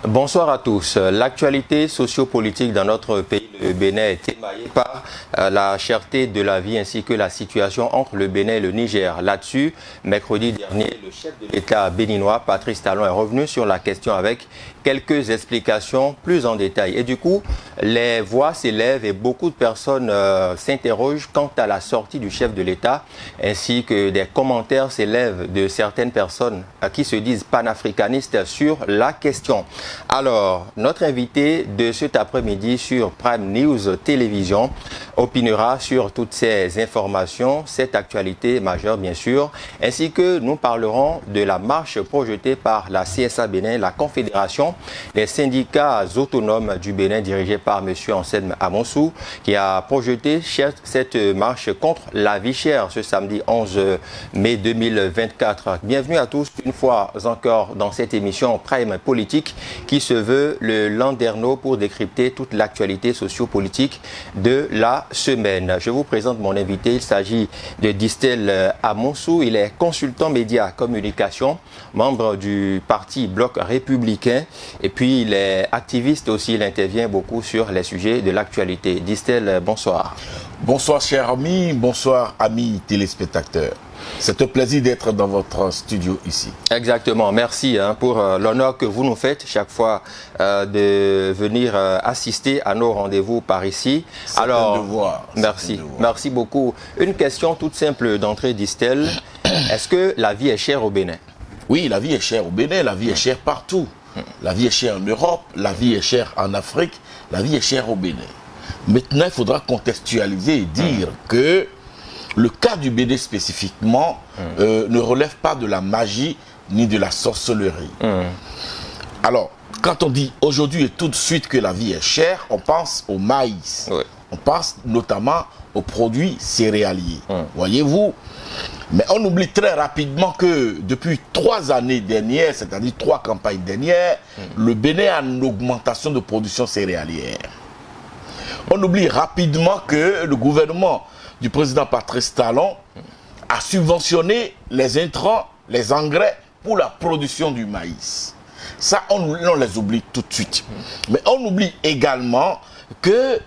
Bonsoir à tous. L'actualité sociopolitique dans notre pays, le Bénin, est émaillée par la cherté de la vie ainsi que la situation entre le Bénin et le Niger. Là-dessus, mercredi dernier, le chef de l'État béninois, Patrice Talon, est revenu sur la question avec quelques explications plus en détail. Et du coup, les voix s'élèvent et beaucoup de personnes s'interrogent quant à la sortie du chef de l'État, ainsi que des commentaires s'élèvent de certaines personnes qui se disent panafricanistes sur la question. Alors, notre invité de cet après-midi sur Prime News Télévision opinera sur toutes ces informations, cette actualité majeure bien sûr, ainsi que nous parlerons de la marche projetée par la CSA Bénin, la Confédération des syndicats autonomes du Bénin, dirigée par M. Anselme Amonsou, qui a projeté cette marche contre la vie chère ce samedi 11 mai 2024. Bienvenue à tous une fois encore dans cette émission Prime Politique qui se veut le landerneau pour décrypter toute l'actualité sociopolitique de la semaine. Je vous présente mon invité, il s'agit de Distel Amonsou, il est consultant média communication, membre du parti Bloc républicain et puis il est activiste aussi, il intervient beaucoup sur les sujets de l'actualité. Distel, bonsoir. Bonsoir cher ami, bonsoir amis téléspectateurs. C'est un plaisir d'être dans votre studio ici. Exactement, merci pour l'honneur que vous nous faites chaque fois de venir assister à nos rendez-vous par ici. Alors, un devoir. Merci beaucoup. Une question toute simple d'entrée, Distel. Est-ce que la vie est chère au Bénin? Oui, la vie est chère au Bénin, la vie est chère partout. La vie est chère en Europe, la vie est chère en Afrique, la vie est chère au Bénin. Maintenant, il faudra contextualiser et dire que le cas du Bénin spécifiquement ne relève pas de la magie ni de la sorcellerie. Alors, quand on dit aujourd'hui et tout de suite que la vie est chère, on pense au maïs. Oui. On pense notamment aux produits céréaliers. Voyez-vous? Mais on oublie très rapidement que depuis 3 années dernières, c'est-à-dire 3 campagnes dernières, le Bénin a une augmentation de production céréalière. On oublie rapidement que le gouvernement du président Patrice Talon a subventionné les intrants, les engrais pour la production du maïs. Ça, on les oublie tout de suite. Mais on oublie également que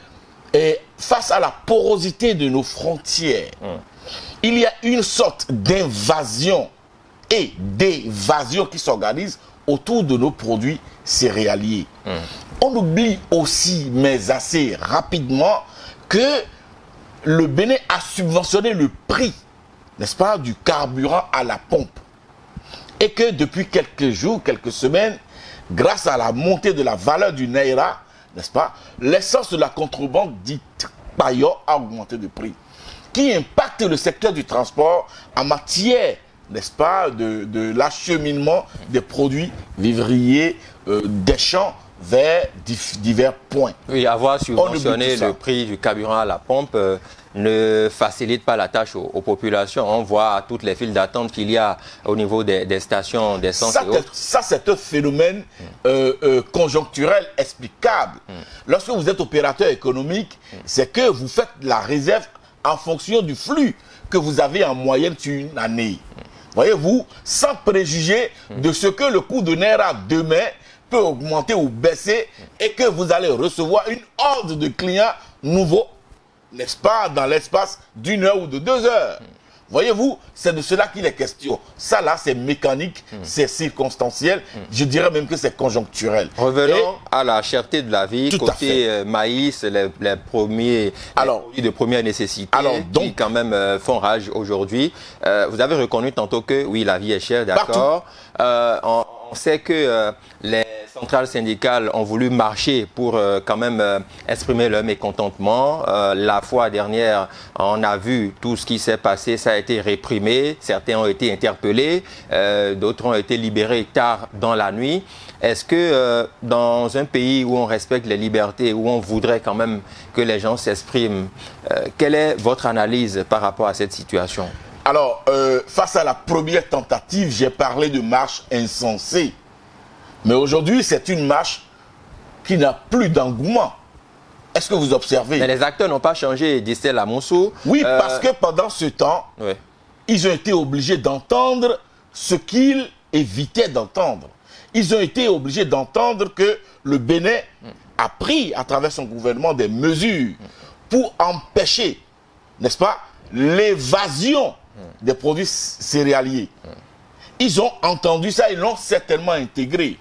face à la porosité de nos frontières, il y a une sorte d'invasion et d'évasion qui s'organise autour de nos produits céréaliers. On oublie aussi, mais assez rapidement, que le Bénin a subventionné le prix, n'est-ce pas, du carburant à la pompe. Et que depuis quelques jours, quelques semaines, grâce à la montée de la valeur du Naira, n'est-ce pas, l'essence de la contrebande dite paillot a augmenté de prix, qui impacte le secteur du transport en matière, n'est-ce pas, de l'acheminement des produits vivriers des champs vers divers points. Oui, avoir subventionné le prix du carburant à la pompe ne facilite pas la tâche aux populations. On voit toutes les files d'attente qu'il y a au niveau des stations d'essence et autres. Ça, c'est un phénomène conjoncturel explicable. Lorsque vous êtes opérateur économique, c'est que vous faites la réserve en fonction du flux que vous avez en moyenne sur une année. Voyez-vous, sans préjuger de ce que le coût de Naira demain peut augmenter ou baisser et que vous allez recevoir une horde de clients nouveaux, n'est-ce pas, dans l'espace d'1 heure ou de 2 heures. Voyez-vous, c'est de cela qu'il est question. Ça là, c'est mécanique, c'est circonstanciel, je dirais même que c'est conjoncturel. Revenons à la cherté de la vie, côté maïs, les produits de première nécessité qui quand même font rage aujourd'hui. Vous avez reconnu tantôt que oui, la vie est chère, d'accord. On sait que les centrales syndicales ont voulu marcher pour quand même exprimer leur mécontentement. La fois dernière, on a vu tout ce qui s'est passé, ça a été réprimé. Certains ont été interpellés, d'autres ont été libérés tard dans la nuit. Est-ce que dans un pays où on respecte les libertés, où on voudrait quand même que les gens s'expriment, quelle est votre analyse par rapport à cette situation ? Alors, face à la première tentative, j'ai parlé de marche insensée. Mais aujourd'hui, c'est une marche qui n'a plus d'engouement. Est-ce que vous observez? Mais les acteurs n'ont pas changé, Distel Amonsou. Oui, parce que pendant ce temps, ils ont été obligés d'entendre ce qu'ils évitaient d'entendre. ils ont été obligés d'entendre que le Bénin a pris, à travers son gouvernement, des mesures pour empêcher, n'est-ce pas, l'évasion des produits céréaliers. Ils ont entendu ça, ils l'ont certainement intégré.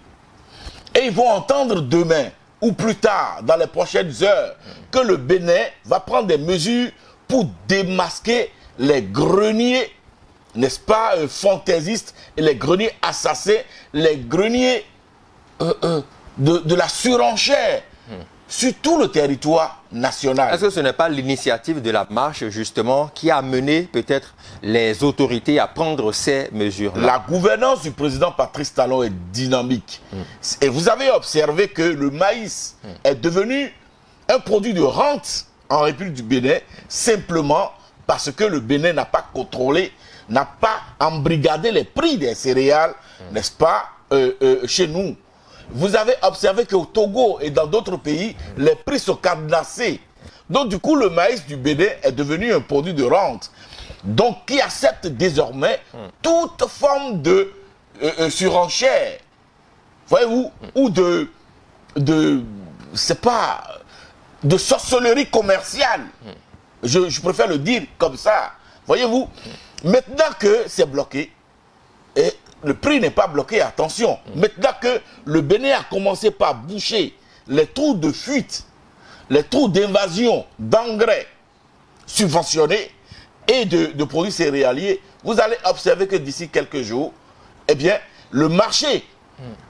Et ils vont entendre demain, ou plus tard, dans les prochaines heures, que le Bénin va prendre des mesures pour démasquer les greniers, n'est-ce pas, fantaisistes, et les greniers assassins, les greniers de la surenchère sur tout le territoire national. Est-ce que ce n'est pas l'initiative de la marche, justement, qui a mené peut-être les autorités à prendre ces mesures-là? La gouvernance du président Patrice Talon est dynamique. Et vous avez observé que le maïs est devenu un produit de rente en République du Bénin, simplement parce que le Bénin n'a pas contrôlé, n'a pas embrigadé les prix des céréales, n'est-ce pas, chez nous. Vous avez observé qu'au Togo et dans d'autres pays, les prix sont cadenassés. Donc du coup, le maïs du Bénin est devenu un produit de rente. Donc qui accepte désormais toute forme de surenchère, voyez-vous, ou c'est pas, de sorcellerie commerciale. Je préfère le dire comme ça. Voyez-vous, maintenant que c'est bloqué, et le prix n'est pas bloqué, attention. Maintenant que le Bénin a commencé par boucher les trous de fuite, les trous d'invasion d'engrais subventionnés et de produits céréaliers, vous allez observer que d'ici quelques jours, eh bien, le marché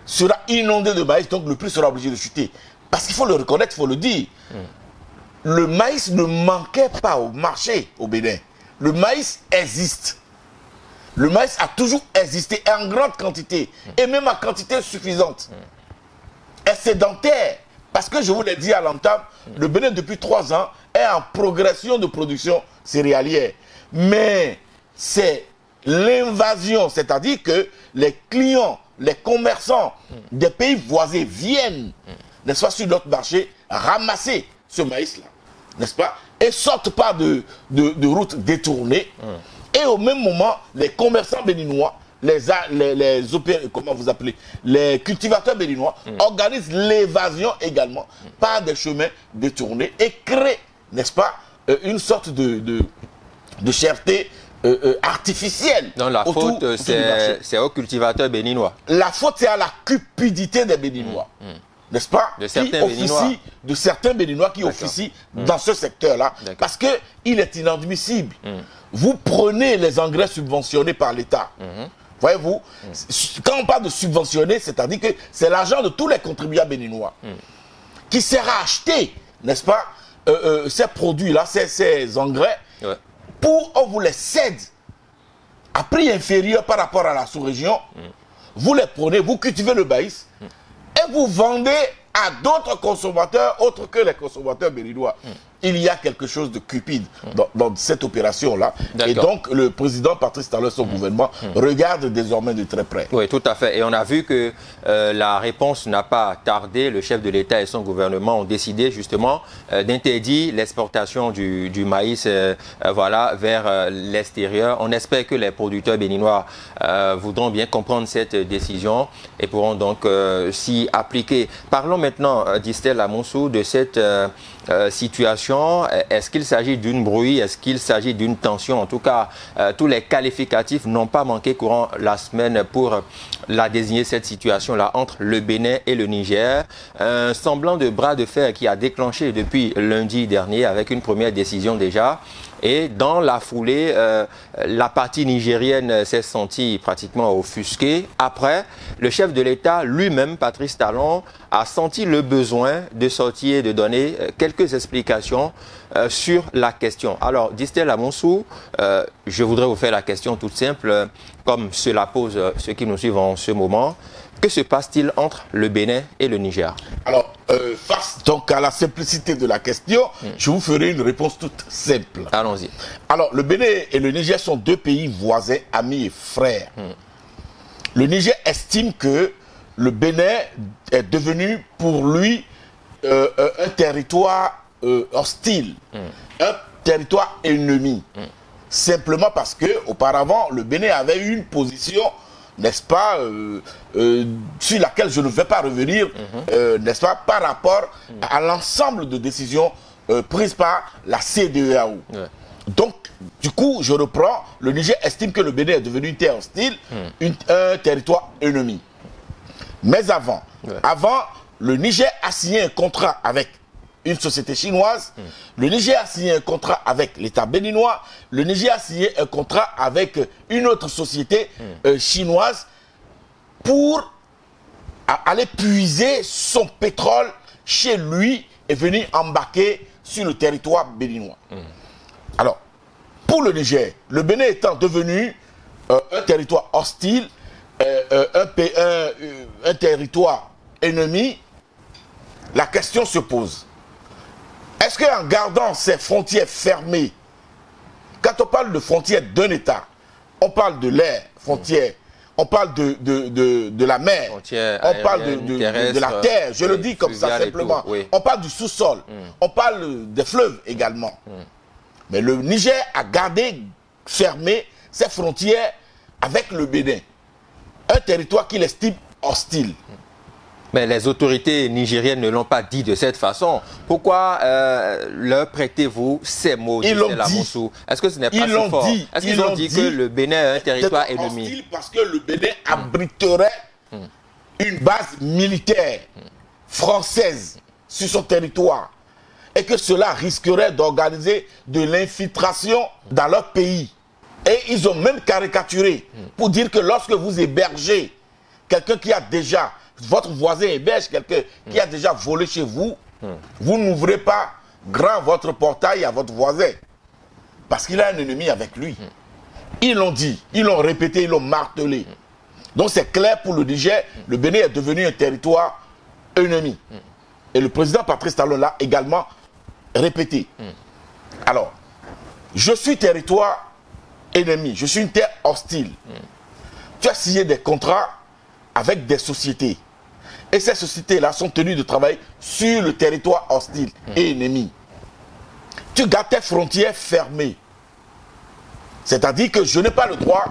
sera inondé de maïs, donc le prix sera obligé de chuter. Parce qu'il faut le reconnaître, il faut le dire. Le maïs ne manquait pas au marché au Bénin. Le maïs existe. Le maïs a toujours existé en grande quantité et même en quantité suffisante. Excédentaire. Parce que je vous l'ai dit à l'entame, le Bénin depuis 3 ans est en progression de production céréalière. Mais c'est l'invasion, c'est-à-dire que les clients, les commerçants des pays voisins viennent, n'est-ce pas, sur notre marché, ramasser ce maïs-là, n'est-ce pas, et sortent pas de routes détournées. Et au même moment, les commerçants béninois, comment vous appelez, les cultivateurs béninois organisent l'évasion également par des chemins détournés et créent, n'est-ce pas, une sorte de cherté artificielle. Donc la faute, c'est aux cultivateurs béninois. La faute, c'est à la cupidité des Béninois. N'est-ce pas? De certains Béninois. De certains Béninois qui officient dans ce secteur-là. Parce qu'il est inadmissible. Vous prenez les engrais subventionnés par l'État. Voyez-vous, quand on parle de subventionner, c'est-à-dire que c'est l'argent de tous les contribuables béninois qui sera acheté, n'est-ce pas, ces produits-là, ces engrais, pour on vous les cède à prix inférieur par rapport à la sous-région. Vous les prenez, vous cultivez le maïs, et vous vendez à d'autres consommateurs autres que les consommateurs béninois. Il y a quelque chose de cupide dans cette opération-là. Et donc, le président Patrice Talon, son gouvernement, regarde désormais de très près. Oui, tout à fait. Et on a vu que la réponse n'a pas tardé. Le chef de l'État et son gouvernement ont décidé justement d'interdire l'exportation du maïs voilà, vers l'extérieur. On espère que les producteurs béninois voudront bien comprendre cette décision et pourront donc s'y appliquer. Parlons maintenant, Distel Amonsou, de cette situation. Est-ce qu'il s'agit d'une brouille? Est-ce qu'il s'agit d'une tension? En tout cas, tous les qualificatifs n'ont pas manqué courant la semaine pour la désigner, cette situation-là entre le Bénin et le Niger. Un semblant de bras de fer qui a déclenché depuis lundi dernier avec une première décision déjà. Et dans la foulée, la partie nigérienne s'est sentie pratiquement offusquée. Après, le chef de l'État lui-même, Patrice Talon, a senti le besoin de sortir et de donner quelques explications sur la question. Alors, Distel Amonsou, je voudrais vous faire la question toute simple, comme cela pose ceux qui nous suivent en ce moment. Que se passe-t-il entre le Bénin et le Niger? Alors, face donc à la simplicité de la question, je vous ferai une réponse toute simple. Allons-y. Alors, le Bénin et le Niger sont deux pays voisins, amis et frères. Le Niger estime que le Bénin est devenu pour lui un territoire hostile, un territoire ennemi. Simplement parce que auparavant, le Bénin avait eu une position n'est-ce pas, sur laquelle je ne vais pas revenir, n'est-ce pas, par rapport à l'ensemble de décisions prises par la CEDEAO. Ouais. Donc, du coup, je reprends, le Niger estime que le Bénin est devenu une terre hostile, un territoire ennemi. Mais avant, le Niger a signé un contrat avec une société chinoise, le Niger a signé un contrat avec l'État béninois, le Niger a signé un contrat avec une autre société chinoise pour aller puiser son pétrole chez lui et venir embarquer sur le territoire béninois. Alors, pour le Niger, le Bénin étant devenu un territoire hostile, un territoire ennemi, la question se pose. Est-ce qu'en gardant ces frontières fermées, quand on parle de frontières d'un État, on parle de l'air, frontière, on parle de la mer, on parle de la terre, je le dis comme ça simplement, on parle du sous-sol, on parle des fleuves également. Mais le Niger a gardé fermé ses frontières avec le Bénin, un territoire qu'il estime hostile. Mais les autorités nigériennes ne l'ont pas dit de cette façon. Pourquoi leur prêtez-vous ces mots? Ils l'ont dit. Est-ce que ce n'est pas si fort? Est-ce qu'ils ont dit que le Bénin est un territoire ennemi? Hostile parce que le Bénin abriterait une base militaire française sur son territoire et que cela risquerait d'organiser de l'infiltration dans leur pays. Et ils ont même caricaturé pour dire que lorsque vous hébergez quelqu'un qui a déjà... Votre voisin héberge quelqu'un qui a déjà volé chez vous, vous n'ouvrez pas grand votre portail à votre voisin. Parce qu'il a un ennemi avec lui. Ils l'ont dit, ils l'ont répété, ils l'ont martelé. Donc c'est clair pour le Niger, le Bénin est devenu un territoire ennemi. Et le président Patrice Talon l'a également répété. Alors, je suis territoire ennemi, je suis une terre hostile. Tu as signé des contrats avec des sociétés. Et ces sociétés-là sont tenues de travailler sur le territoire hostile et ennemi. Tu gardes tes frontières fermées. C'est-à-dire que je n'ai pas le droit,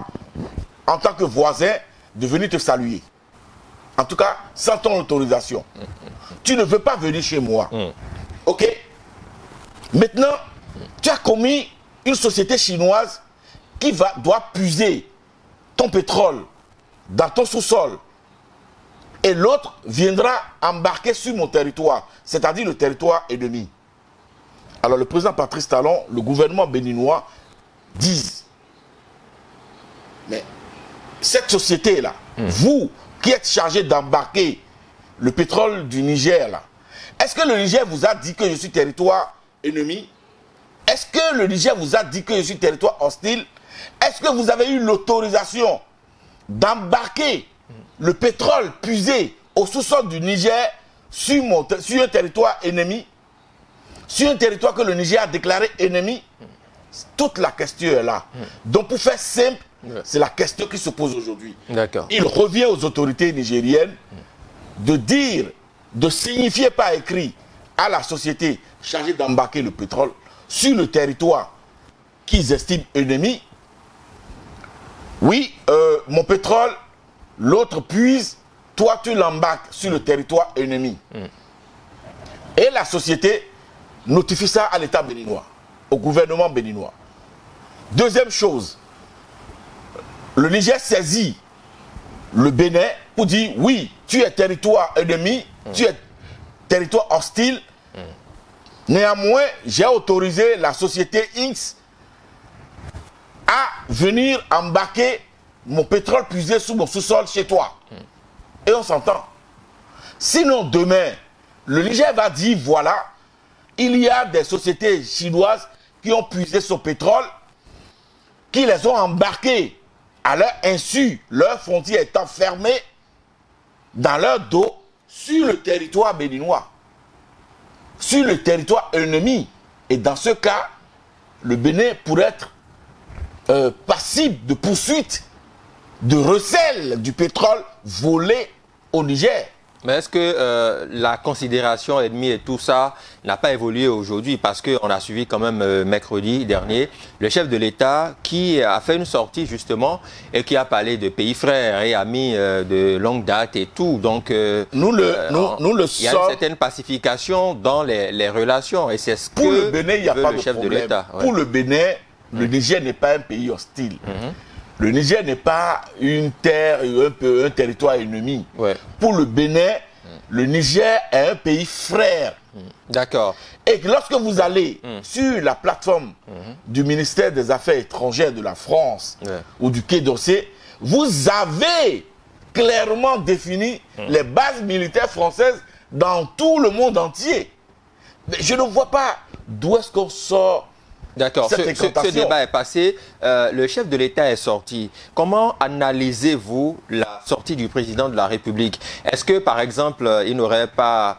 en tant que voisin, de venir te saluer. En tout cas, sans ton autorisation. Tu ne veux pas venir chez moi. Ok? Maintenant, tu as commis une société chinoise qui doit puiser ton pétrole dans ton sous-sol. Et l'autre viendra embarquer sur mon territoire, c'est-à-dire le territoire ennemi. Alors le président Patrice Talon, le gouvernement béninois, disent, mais cette société-là, vous qui êtes chargé d'embarquer le pétrole du Niger, là, est-ce que le Niger vous a dit que je suis territoire ennemi? Est-ce que le Niger vous a dit que je suis territoire hostile? Est-ce que vous avez eu l'autorisation d'embarquer le pétrole puisé au sous-sol du Niger sur un territoire ennemi, sur un territoire que le Niger a déclaré ennemi? Toute la question est là. Donc pour faire simple, c'est la question qui se pose aujourd'hui. Il revient aux autorités nigériennes de dire, de signifier par écrit à la société chargée d'embarquer le pétrole sur le territoire qu'ils estiment ennemi. Oui, mon pétrole, l'autre puise, toi tu l'embarques sur le territoire ennemi. Et la société notifie ça à l'État béninois, au gouvernement béninois. Deuxième chose, le Niger saisit le Bénin pour dire oui, tu es territoire ennemi, tu es territoire hostile. Néanmoins, j'ai autorisé la société X à venir embarquer mon pétrole puisé sous mon sous-sol chez toi. Et on s'entend. Sinon, demain, le Niger va dire, voilà, il y a des sociétés chinoises qui ont puisé son pétrole, qui les ont embarqués à leur insu, leurs frontières étant fermées, dans leur dos, sur le territoire béninois, sur le territoire ennemi. Et dans ce cas, le Bénin pourrait être passible de poursuite, de recel du pétrole volé au Niger. Mais est-ce que la considération ennemie et tout ça n'a pas évolué aujourd'hui? Parce qu'on a suivi quand même mercredi dernier le chef de l'État qui a fait une sortie justement et qui a parlé de pays frères et amis de longue date et tout. Donc il y a une certaine pacification dans les relations et c'est ce pour que le Bénin, il n'y a veut pas le de chef de problème. l'État. Pour le Bénin, le Niger n'est pas un pays hostile. Le Niger n'est pas une terre, un territoire ennemi. Ouais. Pour le Bénin, le Niger est un pays frère. D'accord. Et lorsque vous allez sur la plateforme du ministère des Affaires étrangères de la France ou du Quai d'Orsay, vous avez clairement défini les bases militaires françaises dans tout le monde entier. Mais je ne vois pas d'où est-ce qu'on sort. D'accord, ce débat est passé, le chef de l'État est sorti. Comment analysez-vous la sortie du président de la République? Est-ce que, par exemple, il n'aurait pas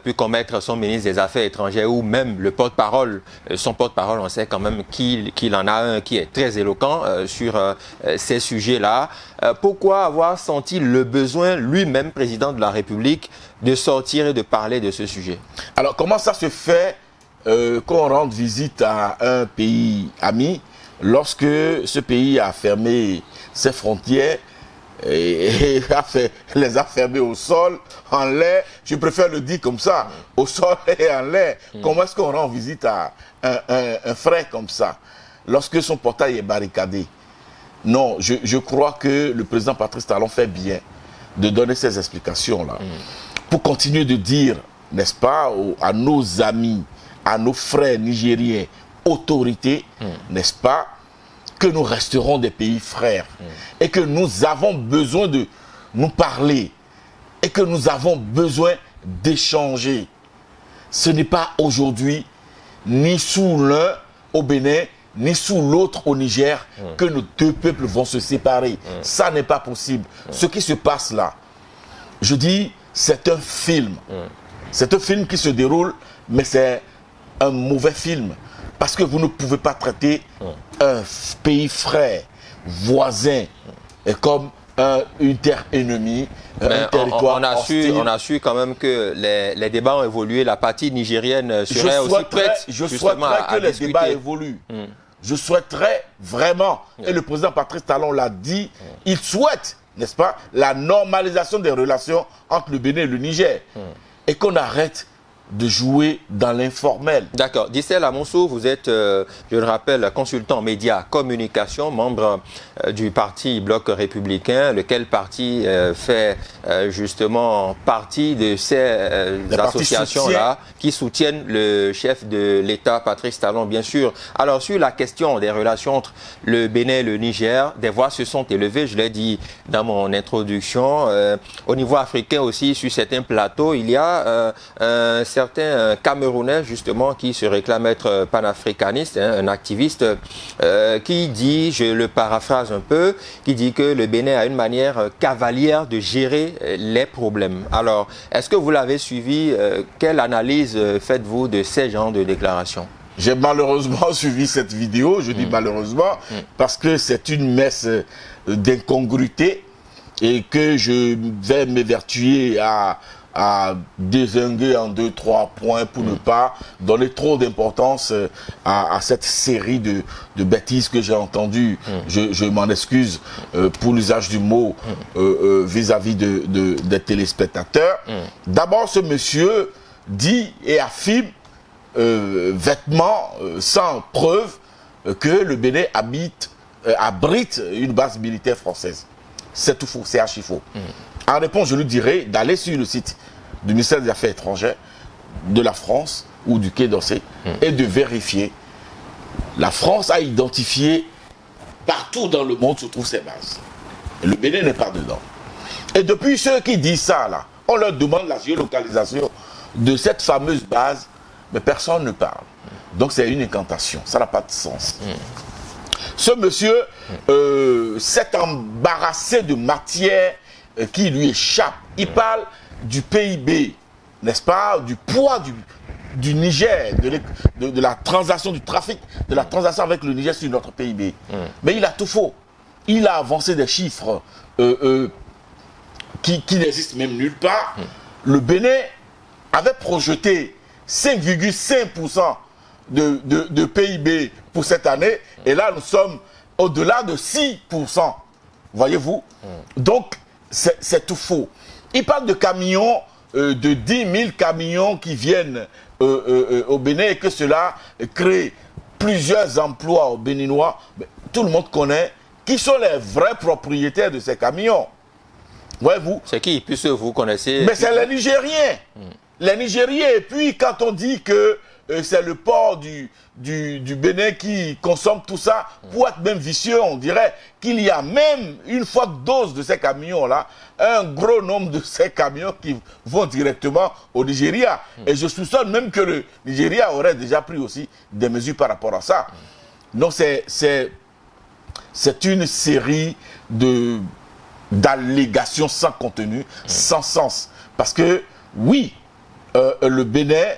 pu commettre son ministre des Affaires étrangères ou même le porte-parole, son porte-parole, on sait quand même qu'il en a un qui est très éloquent sur ces sujets-là. Pourquoi avoir senti le besoin, lui-même, président de la République, de sortir et de parler de ce sujet? Alors, comment ça se fait qu'on rende visite à un pays ami lorsque ce pays a fermé ses frontières et les a fermées au sol, en l'air, je préfère le dire comme ça, au sol et en l'air. Comment est-ce qu'on rend visite à un frère comme ça lorsque son portail est barricadé? Non, je crois que le président Patrice Talon fait bien de donner ces explications-là pour continuer de dire, n'est-ce pas, à nos amis, à nos frères nigériens, autorités, n'est-ce pas, que nous resterons des pays frères et que nous avons besoin de nous parler et que nous avons besoin d'échanger. Ce n'est pas aujourd'hui, ni sous l'un au Bénin, ni sous l'autre au Niger, que nos deux peuples vont se séparer. Ça n'est pas possible. Ce qui se passe là, je dis, c'est un film. C'est un film qui se déroule, mais c'est un mauvais film. Parce que vous ne pouvez pas traiter un pays frère, voisin, comme une terre ennemie, un territoire hostile. On a su quand même que les débats ont évolué. La partie nigérienne serait aussi prête je souhaiterais que les débats évoluent. Je souhaiterais vraiment, et le président Patrice Talon l'a dit, il souhaite, n'est-ce pas, la normalisation des relations entre le Bénin et le Niger. Et qu'on arrête de jouer dans l'informel. D'accord. Dissel Amonsou, vous êtes, je le rappelle, consultant médias communication, membre du parti Bloc républicain, lequel parti fait justement partie de ces associations-là qui soutiennent le chef de l'État, Patrice Talon, bien sûr. Alors, sur la question des relations entre le Bénin et le Niger, des voix se sont élevées, je l'ai dit dans mon introduction. Au niveau africain aussi, sur certains plateaux, il y a un certain Camerounais justement qui se réclame être panafricaniste, un activiste qui dit, je le paraphrase un peu, qui dit que le Bénin a une manière cavalière de gérer les problèmes. Alors, est-ce que vous l'avez suivi? Quelle analyse faites-vous de ces genres de déclarations? J'ai malheureusement suivi cette vidéo, je dis malheureusement, parce que c'est une messe d'incongruité et que je vais m'évertuer à dézinguer en 2-3 points pour ne pas donner trop d'importance à cette série de bêtises que j'ai entendues. Je m'en excuse pour l'usage du mot vis-à-vis des téléspectateurs. D'abord, ce monsieur dit et affirme vêtement, sans preuve, que le Bénin abrite une base militaire française. C'est tout faux, c'est archi faux. En réponse, je lui dirais d'aller sur le site du ministère des Affaires étrangères de la France ou du Quai d'Orsay et de vérifier. La France a identifié partout dans le monde se trouvent ses bases. Et le Bénin n'est pas dedans. Et depuis ceux qui disent ça, là, on leur demande la géolocalisation de cette fameuse base, mais personne ne parle. Donc c'est une incantation, ça n'a pas de sens. Ce monsieur s'est embarrassé de matière qui lui échappe. Il parle du PIB, n'est-ce pas, du poids du Niger, de la transaction, du trafic, de la transaction avec le Niger sur notre PIB. Mais il a tout faux. Il a avancé des chiffres qui n'existe même nulle part. Le Bénin avait projeté 5,5% de PIB pour cette année, et là nous sommes au-delà de 6%. Voyez-vous? Donc, c'est tout faux. Il parle de camions, de 10 000 camions qui viennent au Bénin et que cela crée plusieurs emplois aux Béninois. Mais tout le monde connaît qui sont les vrais propriétaires de ces camions. Voyez-vous? C'est qui? Puisque vous connaissez... Mais c'est les Nigériens. Les Nigériens. Et puis, quand on dit que c'est le port du Bénin qui consomme tout ça, pour être même vicieux, on dirait qu'il y a même une forte dose de ces camions-là, un gros nombre de ces camions qui vont directement au Nigeria. Et je soupçonne même que le Nigeria aurait déjà pris aussi des mesures par rapport à ça. Donc c'est une série d'allégations sans contenu, sans sens. Parce que, oui, le Bénin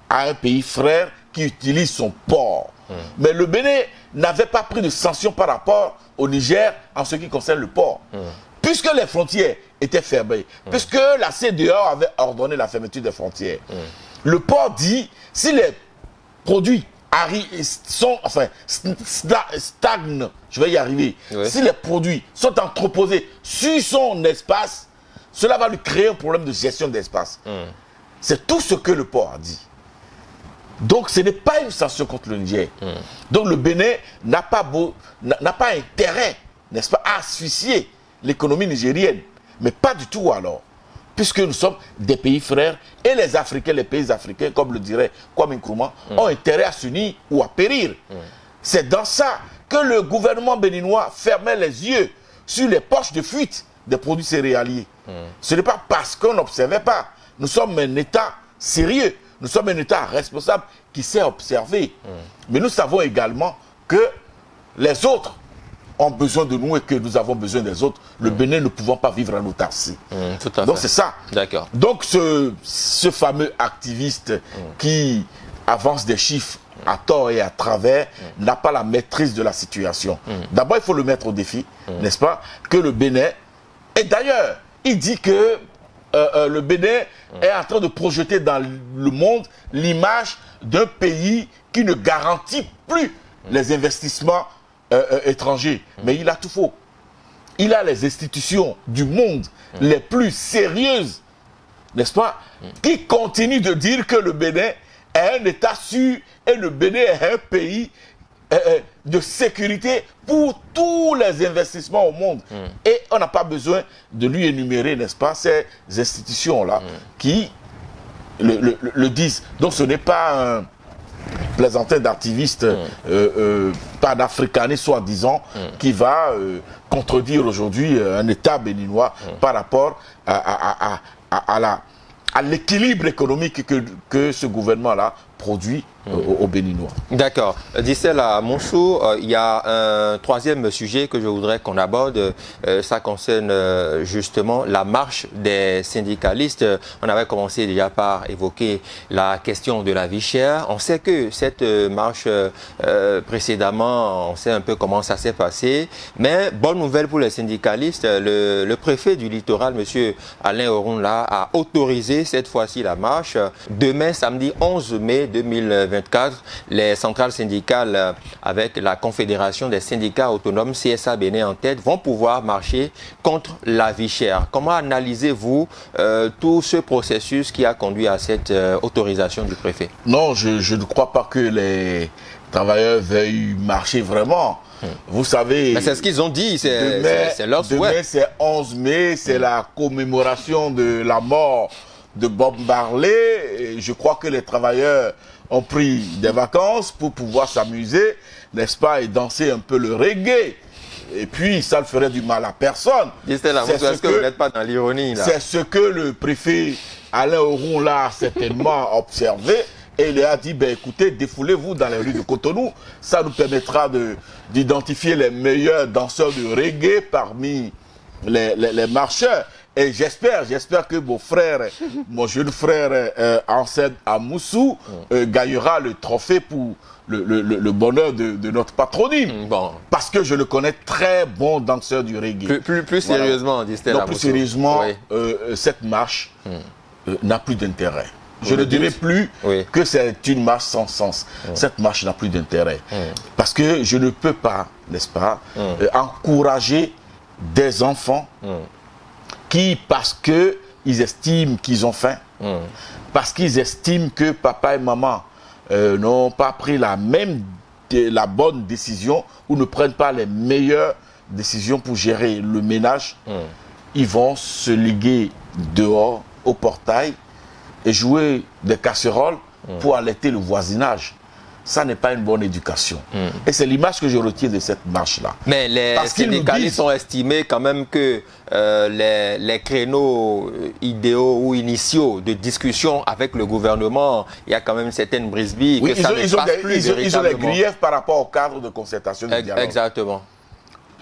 a un pays frère qui utilise son port. Mais le Bénin n'avait pas pris de sanctions par rapport au Niger en ce qui concerne le port. Puisque les frontières étaient fermées, puisque la CEDEAO avait ordonné la fermeture des frontières, le port dit, si les produits stagnent, je vais y arriver, si les produits sont entreposés sur son espace, cela va lui créer un problème de gestion d'espace. C'est tout ce que le port a dit. Donc ce n'est pas une sanction contre le Niger. Donc le Bénin n'a pas intérêt, n'est-ce pas, à asphyxier l'économie nigérienne. Mais pas du tout alors. Puisque nous sommes des pays frères et les Africains, les pays africains, comme le dirait Kwame Nkrumah, ont intérêt à s'unir ou à périr. C'est dans ça que le gouvernement béninois fermait les yeux sur les poches de fuite des produits céréaliers. Ce n'est pas parce qu'on n'observait pas. Nous sommes un État sérieux. Nous sommes un État responsable qui sait observer. Mais nous savons également que les autres ont besoin de nous et que nous avons besoin des autres. Le Bénin ne pouvant pas vivre en autarcie. Donc c'est ça. D'accord. Donc ce fameux activiste qui avance des chiffres à tort et à travers n'a pas la maîtrise de la situation. D'abord, il faut le mettre au défi, n'est-ce pas, que le Bénin... Et d'ailleurs, il dit que le Bénin est en train de projeter dans le monde l'image d'un pays qui ne garantit plus les investissements étrangers. Mais il a tout faux. Il a les institutions du monde les plus sérieuses, n'est-ce pas, qui continuent de dire que le Bénin est un État sûr et le Bénin est un pays de sécurité pour tous les investissements au monde. Et on n'a pas besoin de lui énumérer, n'est-ce pas, ces institutions-là qui le disent. Donc ce n'est pas un plaisantin d'activiste panafricaniste, soi-disant, qui va contredire aujourd'hui un État béninois par rapport à l'équilibre économique que ce gouvernement-là produit aux Béninois. D'accord. Dissel à Monsou, il y a un troisième sujet que je voudrais qu'on aborde. Ça concerne justement la marche des syndicalistes. On avait commencé déjà par évoquer la question de la vie chère. On sait que cette marche précédemment, on sait un peu comment ça s'est passé. Mais bonne nouvelle pour les syndicalistes, le préfet du littoral, M. Alain Orunla, a autorisé cette fois-ci la marche. Demain, samedi 11 mai 2024, les centrales syndicales avec la Confédération des syndicats autonomes CSA Bénin en tête vont pouvoir marcher contre la vie chère. Comment analysez-vous tout ce processus qui a conduit à cette autorisation du préfet? Non, je ne crois pas que les travailleurs veuillent marcher vraiment. Vous savez... C'est ce qu'ils ont dit, c'est leur souhait. Demain, c'est 11 mai, c'est la commémoration de la mort de Bob Marley. Et je crois que les travailleurs ont pris des vacances pour pouvoir s'amuser, n'est-ce pas, et danser un peu le reggae. Et puis, ça ne ferait du mal à personne. Est-ce que vous n'êtes pas dans l'ironie là? C'est ce que le préfet Alain Orunla a certainement observé. Et il a dit, ben, écoutez, défoulez-vous dans les rues de Cotonou. Ça nous permettra d'identifier les meilleurs danseurs de reggae parmi les marcheurs. Et j'espère que mon frère, mon jeune frère Ansel Amoussou gagnera le trophée pour le bonheur de notre patronyme. Bon. Parce que je le connais très bon danseur du reggae. Plus sérieusement, dit-elle. Non, plus sérieusement, cette marche n'a plus d'intérêt. Je ne dirais plus que c'est une marche sans sens. Cette marche n'a plus d'intérêt. Parce que je ne peux pas, n'est-ce pas, encourager des enfants qui, parce qu'ils estiment qu'ils ont faim, parce qu'ils estiment que papa et maman n'ont pas pris la bonne décision ou ne prennent pas les meilleures décisions pour gérer le ménage, ils vont se liguer dehors au portail et jouer des casseroles pour allaiter le voisinage. Ça n'est pas une bonne éducation. Et c'est l'image que je retiens de cette marche-là. Mais les syndicalistes ont estimé quand même que les créneaux idéaux ou initiaux de discussion avec le gouvernement, il y a quand même certaines brisbilles. Oui, ils ont des griefs par rapport au cadre de concertation du dialogue. Exactement.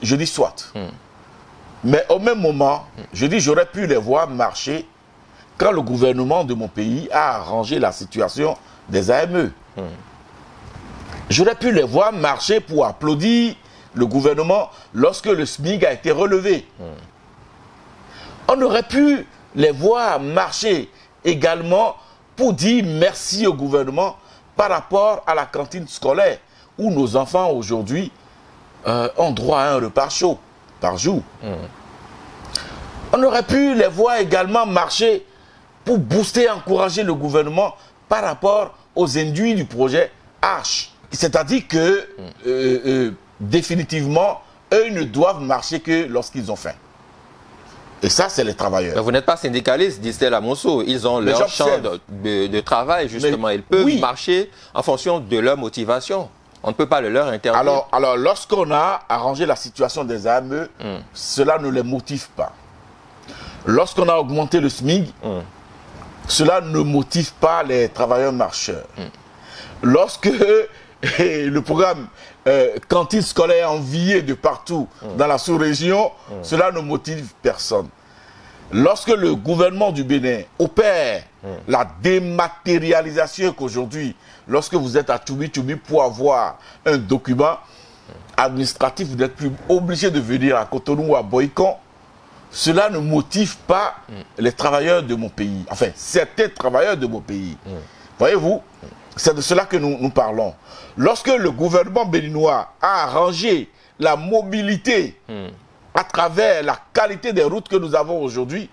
Je dis soit. Mais au même moment, je dis j'aurais pu les voir marcher quand le gouvernement de mon pays a arrangé la situation des AME. J'aurais pu les voir marcher pour applaudir le gouvernement lorsque le SMIC a été relevé. On aurait pu les voir marcher également pour dire merci au gouvernement par rapport à la cantine scolaire où nos enfants aujourd'hui ont droit à un repas chaud par jour. On aurait pu les voir également marcher pour booster, encourager le gouvernement par rapport aux induits du projet H. C'est-à-dire que, définitivement, eux ne doivent marcher que lorsqu'ils ont faim. Et ça, c'est les travailleurs. Mais vous n'êtes pas syndicaliste, dit-elle à Monceau. Ils ont leur champ de travail, justement. Ils peuvent marcher en fonction de leur motivation. On ne peut pas le leur interdire. Alors lorsqu'on a arrangé la situation des AME, cela ne les motive pas. Lorsqu'on a augmenté le SMIC, cela ne motive pas les travailleurs marcheurs. Lorsque le programme cantine scolaire envié de partout dans la sous-région, cela ne motive personne. Lorsque le gouvernement du Bénin opère la dématérialisation qu'aujourd'hui, lorsque vous êtes à Tchoubi pour avoir un document administratif, vous n'êtes plus obligé de venir à Cotonou ou à Boïcon, cela ne motive pas les travailleurs de mon pays. Enfin, certains travailleurs de mon pays. Voyez-vous, c'est de cela que nous parlons. Lorsque le gouvernement béninois a arrangé la mobilité à travers la qualité des routes que nous avons aujourd'hui,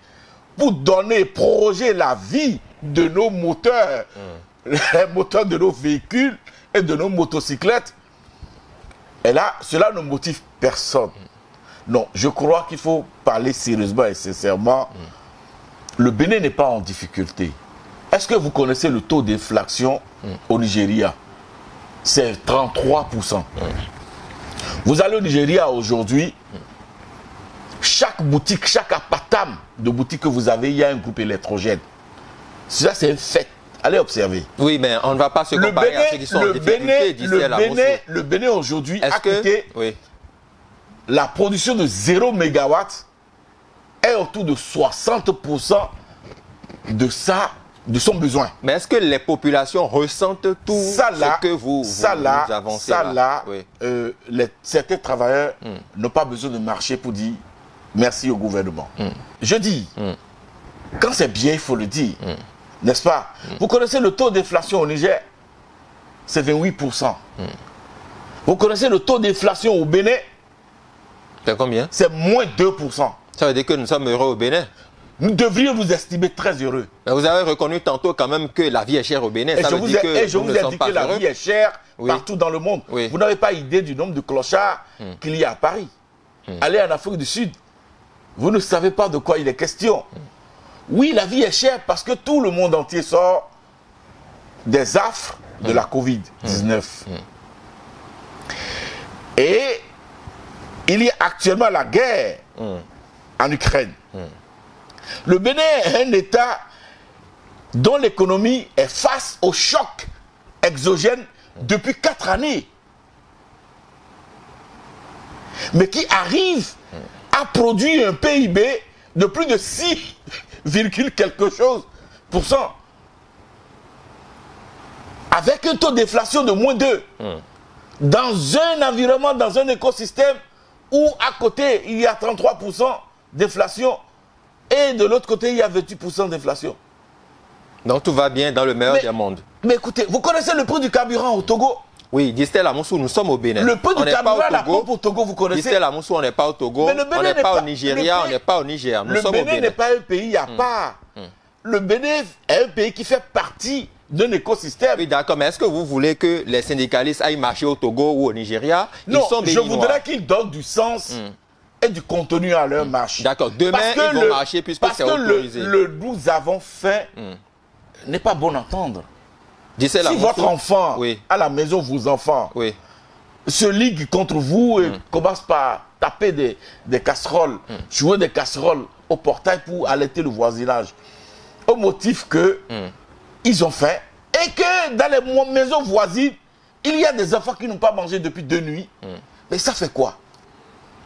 pour donner, proroger la vie de nos moteurs, les moteurs de nos véhicules et de nos motocyclettes, et là, cela ne motive personne. Non, je crois qu'il faut parler sérieusement et sincèrement. Le Bénin n'est pas en difficulté. Est-ce que vous connaissez le taux d'inflation au Nigeria? C'est 33%. Vous allez au Nigeria aujourd'hui, chaque boutique, chaque appartement de boutique que vous avez, il y a un groupe électrogène. Cela, c'est un fait. Allez observer. Oui, mais on ne va pas se comparer à ceux qui sont en difficulté, le Bénin aujourd'hui a quitté la production de 0 MW est autour de 60% de son besoin. Mais est-ce que les populations ressentent tout ce que vous avancez là? Certains travailleurs n'ont pas besoin de marcher pour dire merci au gouvernement. Je dis, quand c'est bien, il faut le dire. N'est-ce pas? Vous connaissez le taux d'inflation au Niger? C'est 28%. Vous connaissez le taux d'inflation au Bénin? C'est combien? C'est moins 2%. Ça veut dire que nous sommes heureux au Bénin? Nous devrions nous estimer très heureux. Mais vous avez reconnu tantôt quand même que la vie est chère au Bénin. Et je vous ai dit que la vie est chère partout dans le monde. Vous n'avez pas idée du nombre de clochards qu'il y a à Paris. Allez en Afrique du Sud, vous ne savez pas de quoi il est question. Oui, la vie est chère parce que tout le monde entier sort des affres de la Covid-19. Et il y a actuellement la guerre en Ukraine. Le Bénin est un État dont l'économie est face au choc exogène depuis 4 années. Mais qui arrive à produire un PIB de plus de 6, quelque chose %, avec un taux d'inflation de moins 2, dans un environnement, dans un écosystème où à côté il y a 33% d'inflation et de l'autre côté il y a 28% d'inflation. Donc tout va bien dans le meilleur des mondes. Mais écoutez, vous connaissez le prix du carburant au Togo? Oui, Distel Amoussou, nous sommes au Bénin. Le prix du carburant, la pompe au Togo, vous connaissez? Distel Amoussou, on n'est pas au Togo, on n'est pas au Nigeria, on n'est pas au Niger. Nous sommes au Bénin. Le Bénin n'est pas un pays à part. Le Bénin est un pays qui fait partie d'un écosystème. Oui, d'accord, mais est-ce que vous voulez que les syndicalistes aillent marcher au Togo ou au Nigeria? Non, je voudrais qu'ils donnent du sens et du contenu à leur marche. D'accord, demain ils vont marcher puisque c'est autorisé. Parce que nous avons fait n'est pas bon à entendre. Si votre enfant, à la maison, vos enfants, se ligue contre vous et commence par taper des casseroles, jouer des casseroles au portail pour alerter le voisinage, au motif que ils ont faim, et que dans les maisons voisines, il y a des enfants qui n'ont pas mangé depuis 2 nuits. Mais ça fait quoi?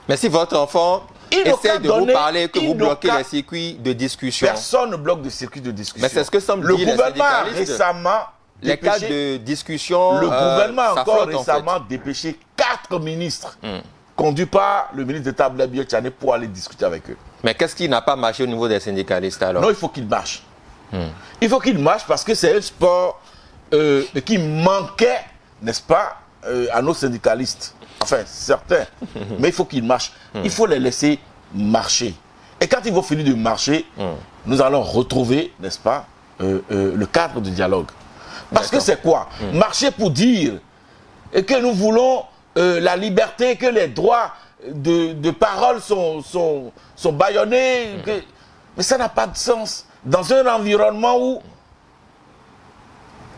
Mais si votre enfant essaie de vous parler, que vous bloquez les circuits de discussion. Personne ne bloque de circuits de discussion. Mais c'est ce que semble dire les syndicalistes. Le gouvernement a récemment les cas de discussion. Le gouvernement a encore récemment dépêché 4 ministres conduits par le ministre d'État Blaise Diagne pour aller discuter avec eux. Mais qu'est-ce qui n'a pas marché au niveau des syndicalistes alors? Non, il faut qu'il marche. Il faut qu'il marche parce que c'est un sport qui manquait, n'est-ce pas, à nos syndicalistes. Enfin, certains. Mais il faut qu'ils marchent. Il faut les laisser marcher. Et quand ils vont finir de marcher, nous allons retrouver, n'est-ce pas, le cadre de dialogue. Parce que c'est quoi? Marcher pour dire que nous voulons la liberté, que les droits de parole sont bâillonnés. Mais ça n'a pas de sens. Dans un environnement où,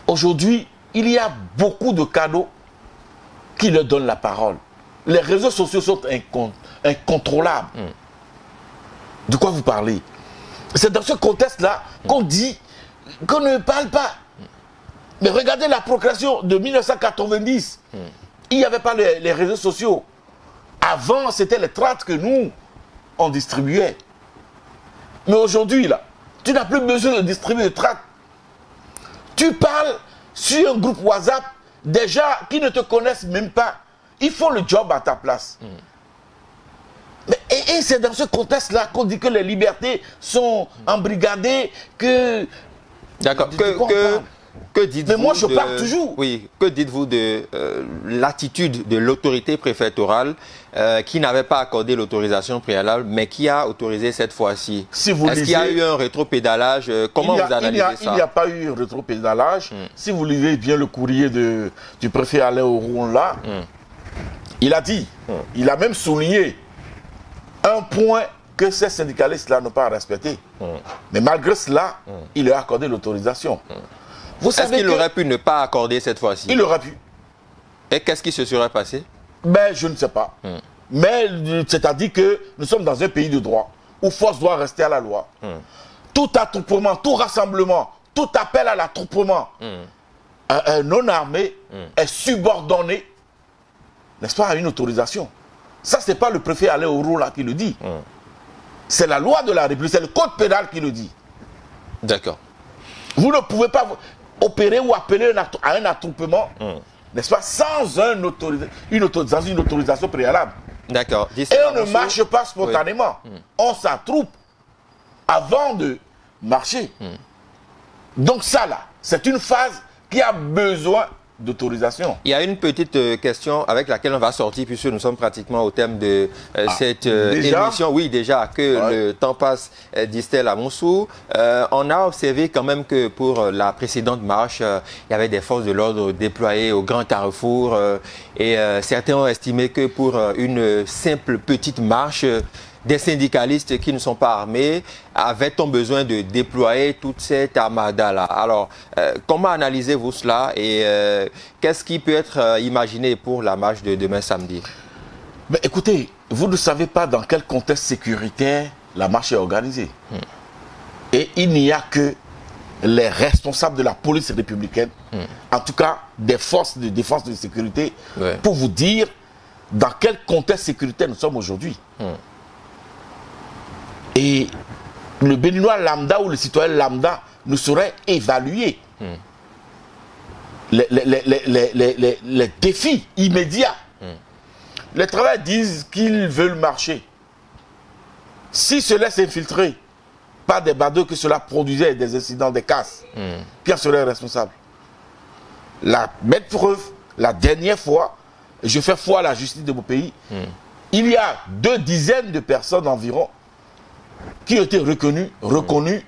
aujourd'hui, il y a beaucoup de cadeaux qui leur donnent la parole. Les réseaux sociaux sont incontrôlables. De quoi vous parlez? C'est dans ce contexte-là qu'on dit qu'on ne parle pas. Mais regardez la procréation de 1990. Il n'y avait pas les réseaux sociaux. Avant, c'était les tracts que nous, on distribuait. Mais aujourd'hui, là, tu n'as plus besoin de distribuer des tracts. Tu parles sur un groupe WhatsApp, déjà, qui ne te connaissent même pas. Ils font le job à ta place. Et c'est dans ce contexte-là qu'on dit que les libertés sont embrigadées, que... D'accord, que dites-vous? Mais moi, je parle toujours. Oui, que dites-vous de l'attitude de l'autorité préfectorale qui n'avait pas accordé l'autorisation préalable, mais qui a autorisé cette fois-ci? Est-ce qu'il y a eu un rétropédalage? Comment vous analysez ça? Il n'y a pas eu un rétropédalage. Si vous lisez bien le courrier du préfet Alain Auron là, il a dit, il a même souligné un point que ces syndicalistes-là n'ont pas respecté. Mais malgré cela, il leur a accordé l'autorisation. Est-ce qu'il aurait pu ne pas accorder cette fois-ci? Il aurait pu. Et qu'est-ce qui se serait passé? Ben, je ne sais pas. Mais c'est-à-dire que nous sommes dans un pays de droit, où force doit rester à la loi. Tout attroupement, tout rassemblement, tout appel à l'attroupement, un non-armé est subordonné, n'est-ce pas, à une autorisation. Ça, ce n'est pas le préfet Alain Auron là qui le dit. C'est la loi de la République, c'est le code pénal qui le dit. D'accord. Vous ne pouvez pas opérer ou appeler à un attroupement, n'est-ce pas, sans une autorisation préalable. D'accord. Et on ne marche pas spontanément. On s'attroupe avant de marcher. Donc ça là, c'est une phase qui a besoin d'autorisation. Il y a une petite question avec laquelle on va sortir puisque nous sommes pratiquement au thème de cette émission. Oui, déjà que le temps passe, Distel Amoussou. On a observé quand même que pour la précédente marche, il y avait des forces de l'ordre déployées au Grand Carrefour et certains ont estimé que pour une simple petite marche, des syndicalistes qui ne sont pas armés, avait-on besoin de déployer toute cette armada-là? Alors, comment analysez-vous cela et qu'est-ce qui peut être imaginé pour la marche de demain samedi? Mais écoutez, vous ne savez pas dans quel contexte sécuritaire la marche est organisée. Et il n'y a que les responsables de la police républicaine, en tout cas des forces de défense et de sécurité, pour vous dire dans quel contexte sécuritaire nous sommes aujourd'hui. Et le Béninois lambda ou le citoyen lambda ne saurait évaluer les défis immédiats. Les travailleurs disent qu'ils veulent marcher. S'ils se laissent infiltrer par des badauds que cela produisait des incidents, des casses, qui en serait responsable? La bête preuve, la dernière fois, je fais foi à la justice de mon pays, il y a 2 dizaines de personnes environ qui ont été reconnues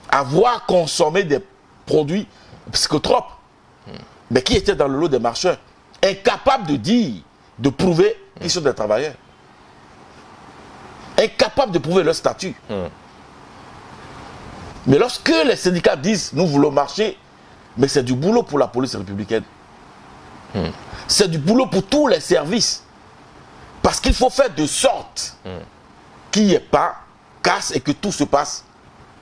avoir consommé des produits psychotropes, mais qui étaient dans le lot des marcheurs, incapables de dire, de prouver qu'ils sont des travailleurs, incapables de prouver leur statut. Mais lorsque les syndicats disent nous voulons marcher, mais c'est du boulot pour la police républicaine. C'est du boulot pour tous les services. Parce qu'il faut faire de sorte qu'il n'y ait pas casse et que tout se passe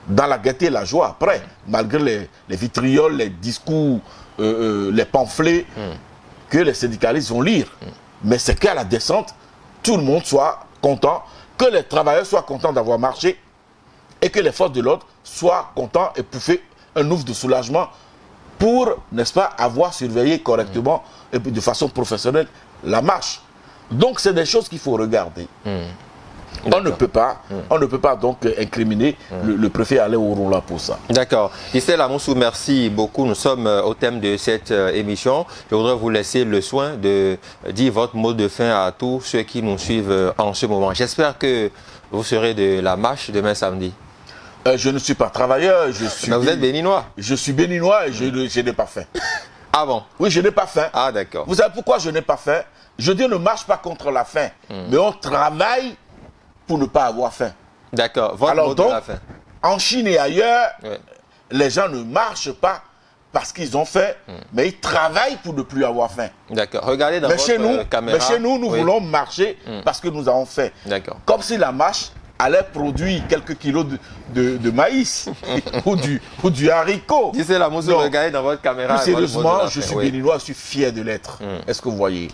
dans la gaieté et la joie. Après, malgré les vitrioles, les discours, les pamphlets que les syndicalistes vont lire. Mais c'est qu'à la descente, tout le monde soit content, que les travailleurs soient contents d'avoir marché et que les forces de l'ordre soient contents et pouffer un ouf de soulagement pour, n'est-ce pas, avoir surveillé correctement et de façon professionnelle la marche. Donc c'est des choses qu'il faut regarder. On ne peut pas donc incriminer le préfet Alain Ouroula pour ça. D'accord. Distel Amonsou, merci beaucoup. Nous sommes au thème de cette émission. Je voudrais vous laisser le soin de dire votre mot de fin à tous ceux qui nous suivent en ce moment. J'espère que vous serez de la marche demain samedi. Je ne suis pas travailleur. Mais vous êtes béninois. Je suis béninois et je n'ai pas faim. Ah bon? Oui, je n'ai pas faim. Ah d'accord. Vous savez pourquoi je n'ai pas faim? Je dis on ne marche pas contre la faim, mais on travaille pour ne pas avoir faim. D'accord. Votre Alors mot donc, de la fin. En Chine et ailleurs, les gens ne marchent pas parce qu'ils ont faim, mais ils travaillent pour ne plus avoir fain. D'accord. Regardez dans votre caméra. Mais chez nous, nous voulons marcher parce que nous avons faim. D'accord. Comme si la marche allait produire quelques kilos de maïs ou du haricot. Distel Amonsou, regardez dans votre caméra. Plus sérieusement, je suis béninois, je suis fier de l'être. Est-ce que vous voyez?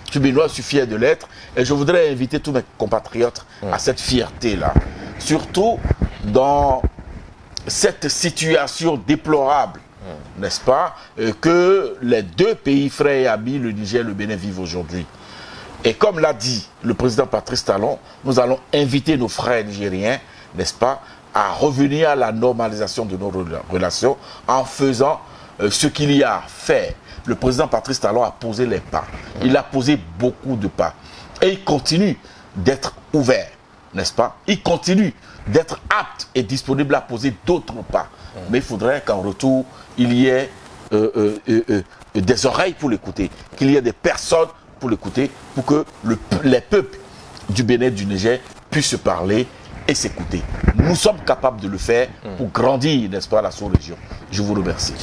Je suis béninois, je suis fier de l'être. Et je voudrais inviter tous mes compatriotes à cette fierté-là. Surtout dans cette situation déplorable, n'est-ce pas, que les 2 pays frères et amis, le Niger et le Bénin, vivent aujourd'hui. Et comme l'a dit le président Patrice Talon, nous allons inviter nos frères nigériens, n'est-ce pas, à revenir à la normalisation de nos relations en faisant ce qu'il y a à faire. Le président Patrice Talon a posé les pas. Il a posé beaucoup de pas. Et il continue d'être ouvert, n'est-ce pas? Il continue d'être apte et disponible à poser d'autres pas. Mais il faudrait qu'en retour, il y ait des oreilles pour l'écouter, qu'il y ait des personnes pour l'écouter, pour que les peuples du Bénin, du Niger puissent se parler et s'écouter. Nous sommes capables de le faire pour grandir, n'est-ce pas, la sous-région. Je vous remercie.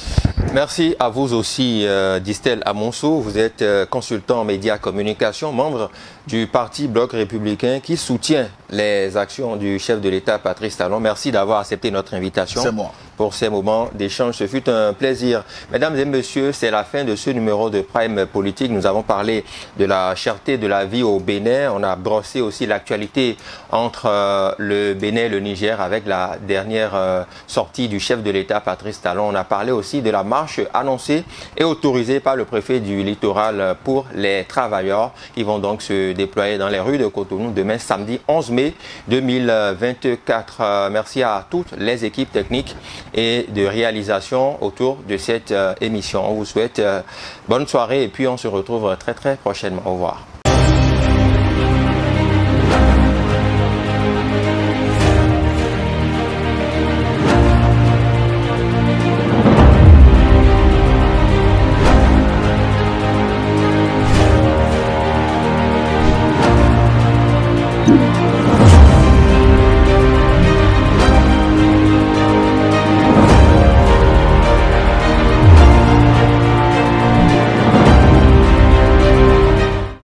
Merci à vous aussi, Distel Amonsou. Vous êtes consultant en médias communication, membre du Parti Bloc républicain qui soutient les actions du chef de l'État, Patrice Talon. Merci d'avoir accepté notre invitation. C'est moi. Pour ces moments d'échange. Ce fut un plaisir. Mesdames et messieurs, c'est la fin de ce numéro de Prime Politique. Nous avons parlé de la cherté de la vie au Bénin. On a brossé aussi l'actualité entre le Bénin et le Niger avec la dernière sortie du chef de l'État, Patrice Talon. On a parlé aussi de la marche annoncée et autorisée par le préfet du littoral pour les travailleurs. Ils vont donc se déployer dans les rues de Cotonou demain samedi 11 mai 2024. Merci à toutes les équipes techniques et de réalisation autour de cette émission. On vous souhaite bonne soirée et puis on se retrouve très prochainement. Au revoir.